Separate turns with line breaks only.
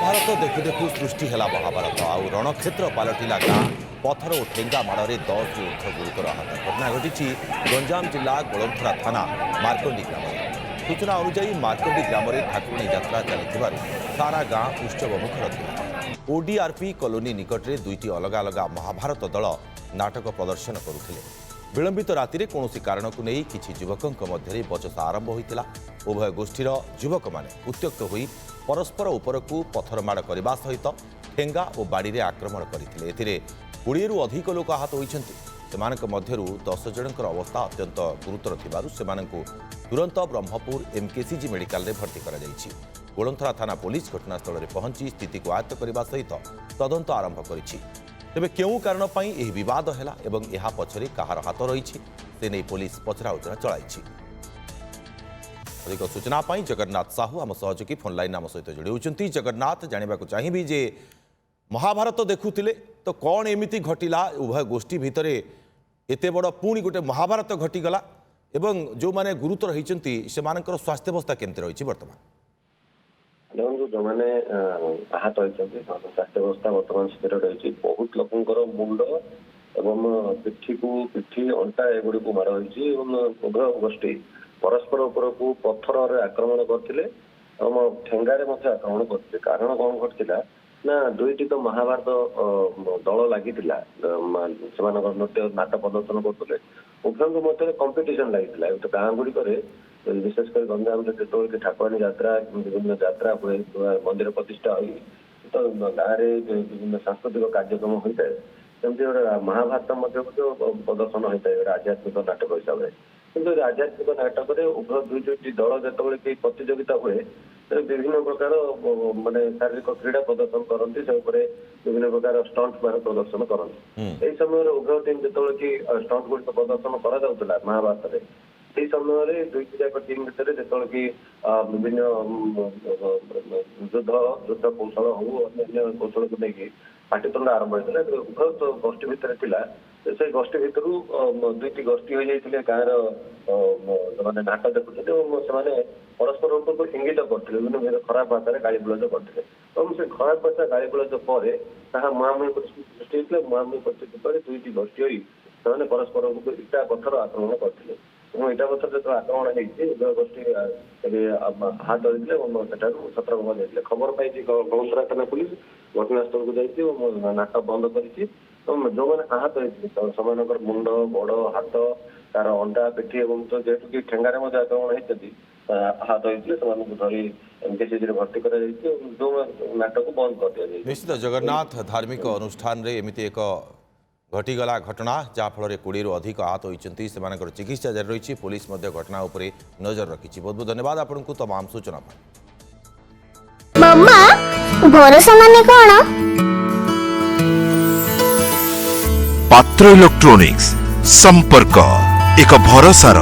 महाभारत देखु देखु सृष्टि है महाभारत आउ रणक्षेत्र पलटिला गाँ पथर और ठेंगा माड़े 10 रु ऊर्ध्व गुरुतर आहत घटना घटी गंजाम जिला गोलंथरा थाना मार्कंडी ग्राम सूचना अनुजाई मार्कंडी ग्राम में ठाकुराणी यात्रा चली सारा गाँ उत्सव मुखर था। ओडीआरपी कॉलोनी निकट में दुईटी अलग अलग महाभारत दल नाटक प्रदर्शन करुଥିଲେ। विलंबित राति कौन कारण को नहीं किसी युवकों मध्य बचसा आरंभ होता। उभय गोष्ठीर युवक मैंने उत्त्यक्त हो परस्पर उपरकू पथरमाड़ करने सहित ठेंगा और बाड़ी में आक्रमण करते 20 रु अधिक लोक आहत होती। 10 जनकर अवस्था अत्यंत गुरुतर थिबारु सेमानंकु तुरंत ब्रह्मपुर एमकेसीजी मेडिकल रे भर्ती करा जायछि। गोलंथरा थाना पुलिस घटनास्थल में पहुंची स्थिति को आयत्त करने सहित तदंत आरंभ करिछि। तेबे केउ कारण पई एही विवाद हैला एवं एहा पछरे कहार हाथ रहिछि से नै पुलिस पचराउचरा चलाइछि। अधिक सूचना पाई जगन्नाथ साहू आम सहयोगी फोन लाइन आम सहित जोड़ी होती। जगन्नाथ जानवा चाहिए जे महाभारत देखुले तो कौन एमती घटिला उभय गोष्ठी भितर एते बड़ पुणी गोटे महाभारत घटीगला एवं जो माने गुरुतर होती से स्वास्थ्य अवस्था केमती रही बर्तमान
जो मैंने आहत होती स्वास्थ्य अवस्था बर्तमान स्थिर रही। बहुत लोकर मुंड एवं पिठी अंटा एगुड़ी को माड़ होती। उभय गोष्ठी परस्पर उपरकू पत्थर आक्रमण करते ठेंगारे आक्रमण करते। कारण कौन घटला ना दुईटी तो महाभारत दल लगी नृत्य नाट प्रदर्शन करते। उभयों मध्य कंपिटिशन लगी तो गाँ गुड़िक विशेषकर गंजाम जो ठाकुराणी यात्रा विभिन्न यात्रा हुए मंदिर प्रतिष्ठा हुई तो गाँव में विभिन्न सांस्कृतिक कार्यक्रम होता है। सेमती महाभारत प्रदर्शन होता है आध्यात्मिक नाटक हिसाब से। किंतु आध्यात्मिक नाटक उभय दुईटी दल जो प्रतियोगिता हुए विभिन्न प्रकार माने शारीरिक क्रीड़ा प्रदर्शन करती से विभिन्न प्रकार स्टंट मान प्रदर्शन करती। समय उभय टीम जो कि स्टंट गुड़िक प्रदर्शन करा महाभारत में से समय दुईटी जाक टीम भितर जो कि विभिन्न युद्ध कौशल हो अन्य कौशल को लेकिन पाटितुंड आरंभ होता है। उभय गोष्ठी भितर थिला से गोष्ठी भितर दुईटी गोष्ठी हो जाते गाँव नाटक देखुते परस्पर उपरको इंगित करते विभिन्न खराब भाषा गाड़ी गुलज करते। से खराब भाषा गाड़ी गुलज पर मुहांमुही सृष्टि होता। मुहांमुही परिस्थिति पर दुईटी गोष्ठी हो परस्पर इटा पत्थर आक्रमण करते। इटा पत्थर जो आक्रमण होती उभय गोष्ठी हाथ धरते सतर्क जाते। खबर पाई गोलंथरा थाना पुलिस घटनास्थल को जाती नाटक बंद कर जो मैंने आहत होती मुंड बड़ हाथ तार अंडा पिठी और तो जेहेतु कि ठेंगारे आक्रमण होती आहत होते धरी एमकेसीजी भर्ती कर जो नाटक बंद कर दिया।
निश्चित जगन्नाथ धार्मिक अनुष्ठान रे एमती एक घटीगला घटना जहाँफल 20 रु अधिक आहत होती चिकित्सा जारी रही। पुलिस घटना उपरे नजर रखी। बहुत बहुत धन्यवाद आपन को तमाम सूचना
मम्मा भरोसा माने कोन
पात्र इलेक्ट्रॉनिक्स संपर्क एक भरोसार